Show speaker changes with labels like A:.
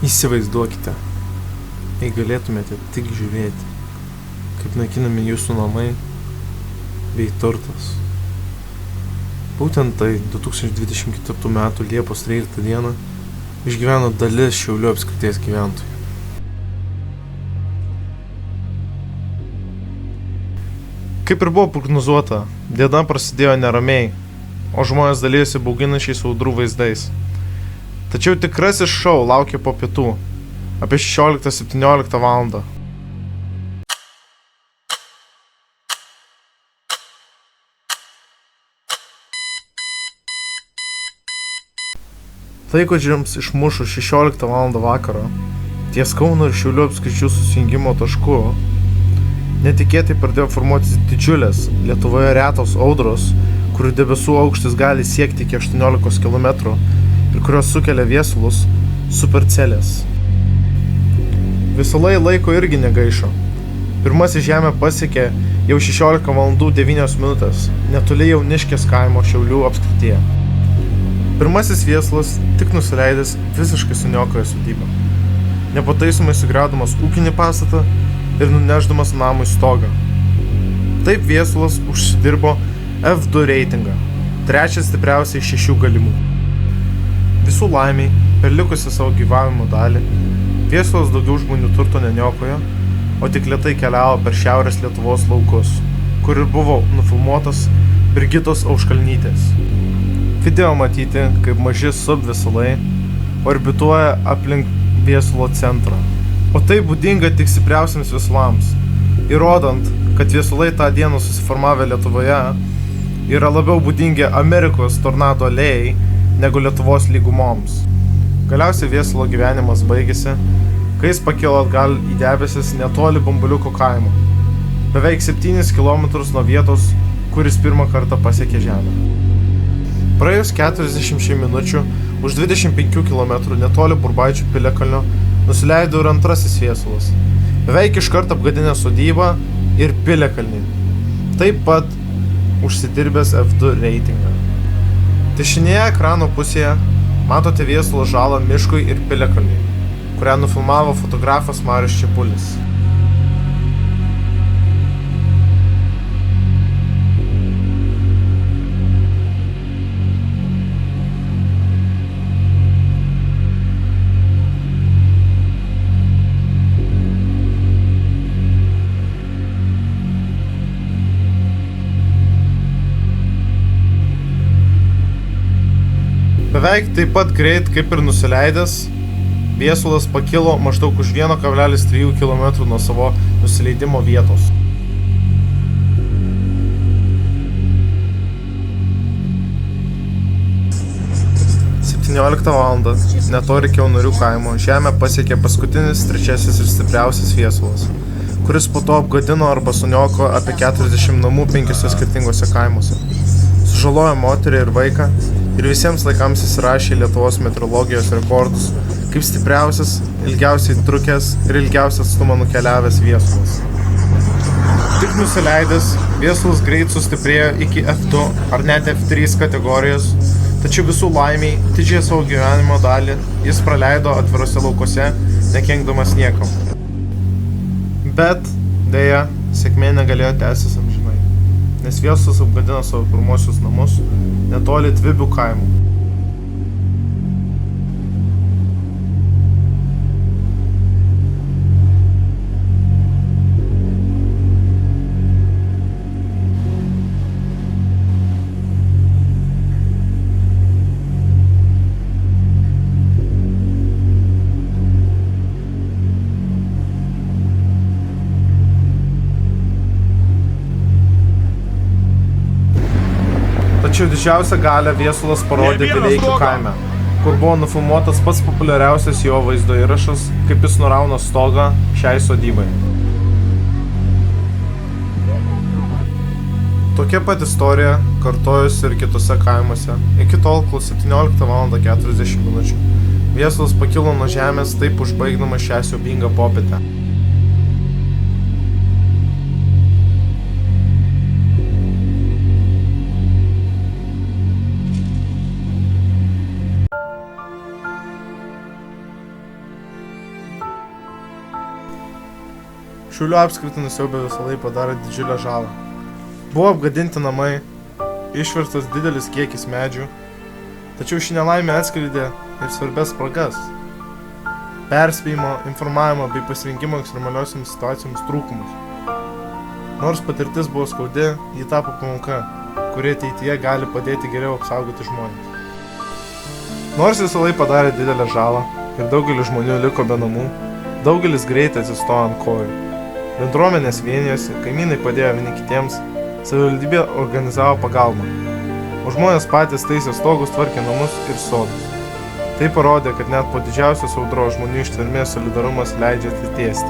A: Įsivaizduokite, jei galėtumėte tik žiūrėti, kaip naikinami jūsų namai bei turtas. Būtent tai 2024 m. Liepos 13 d. išgyveno dalis Šiaulių apskrities gyventojų. Kaip ir buvo prognozuota, diena prasidėjo neramiai, o žmonės dalyjosi bauginančiais audrų vaizdais. Tačiau tikrasis šou laukia po pietų, apie 16-17 val. Laikrodžiams išmušus 16 val. Vakaro, ties Kauno ir Šiaulių apskričių susijungimo tašku, netikėtai pradėjo formuotis didžiulės, Lietuvoje retos audros, kurių debesų aukštis gali siekti iki 18 km ir kurios sukelia viesulus supercelės. Viesulai laiko irgi negaišo. Pirmasis žemę pasiekė jau 16 val. 9 minutės, netoli Jauniškės kaimo Šiaulių apskrityje. Pirmasis viesulas tik nusileidęs visiškai suniokojo sodybą, nepataisomai sugriaudamas ūkinį pastatą ir nunešdamas namui stogą. Taip viesulas užsidirbo F2 reitingą, trečias stipriausiai 6 galimų. Visų laimiai, per likusią savo gyvavimo dalį, viesulas daugiau žmonių turto neniokojo, o tik lėtai keliavo per šiaurės Lietuvos laukus, kur ir buvo nufilmuotas Brigitos Auškalnytės. Video matyti, kaip maži subviesulai orbituoja aplink viesulo centrą. O tai būdinga tik stipriausiams viesulams, įrodant, kad viesulai tą dieną susiformavę Lietuvoje yra labiau būdingi Amerikos tornado alėjai negu Lietuvos lygumoms. Galiausiai viesulo gyvenimas baigėsi, kai jis pakilo atgal į debesis netoli Bambuliuko kaimo, beveik 7 km nuo vietos, kuris pirmą kartą pasiekė žemę. Praėjus 40 minučių už 25 km netoli Burbaičių piliakalnio nusileido ir antrasis viesulas, beveik iškart apgadinęs sodybą ir piliakalnį, taip pat užsidirbęs F2 reitingą. Dešinėje ekrano pusėje matote viesulo žalą miškui ir piliakalniui, kurią nufilmavo fotografas Marius Čepulis. Beveik taip pat greit kaip ir nusileidęs, viesulas pakilo maždaug už 1,3 km nuo savo nusileidimo vietos. val. Netoli Kiaunorių kaimo žemę pasiekė paskutinis, trečiasis ir stipriausias viesulas, kuris po to apgadino arba sunioko apie 40 namų 5 skirtingose kaimuose. Sužalojo moterį ir vaiką ir visiems laikams įsirašė Lietuvos meteorologijos rekordus kaip stipriausias, ilgiausiai trukęs ir ilgiausią atstumą nukeliavęs viesulas. Tik nusileidęs, viesulas greit sustiprėjo iki F2 ar net F3 kategorijos, tačiau visų laimiai didžiąją savo gyvenimo dalį jis praleido atvirose laukose, nekenkdamas niekam. Bet, deja, sėkmė negalėjo tęstis amžinai, nes viesulas apgadino savo pirmosius namus netoli Tvibių kaimų. Tačiau didžiausią galią viesulas parodė Vileikių kaime, kur buvo nufilmuotas pats populiariausias jo vaizdo įrašas, kaip jis nurauna stogą šiai sodybai. Tokia pat istorija kartojosi ir kitose kaimuose, iki tol, kol 17 val. 40 minučių. Viesulas pakilo nuo žemės, taip užbaigdamas šią siaubingą popietę. Šiaulių apskritį nusiaubę Viesulai padarė didžiulę žalą. Buvo apgadinti namai, išverstas didelis kiekis medžių, tačiau ši nelaimė atskleidė ir svarbias spragas. Perspėjimo, informavimo bei pasirinkimo ekstremaliosiams situacijoms trūkumus. Nors patirtis buvo skaudi, ji tapo pamoka, kurie ateityje gali padėti geriau apsaugoti žmonės. Nors Viesulai padarė didelę žalą ir daugelis žmonių liko be namų, daugelis greitai atsistojo ant kojų. Bendruomenės vienijosi, kaimynai padėjo vieni kitiems, savivaldybė organizavo pagalbą, o žmonės patys taisė stogus, tvarkė namus ir sodus. Tai parodė, kad net po didžiausios audros žmonių ištvermės solidarumas leidžia atsitiesti.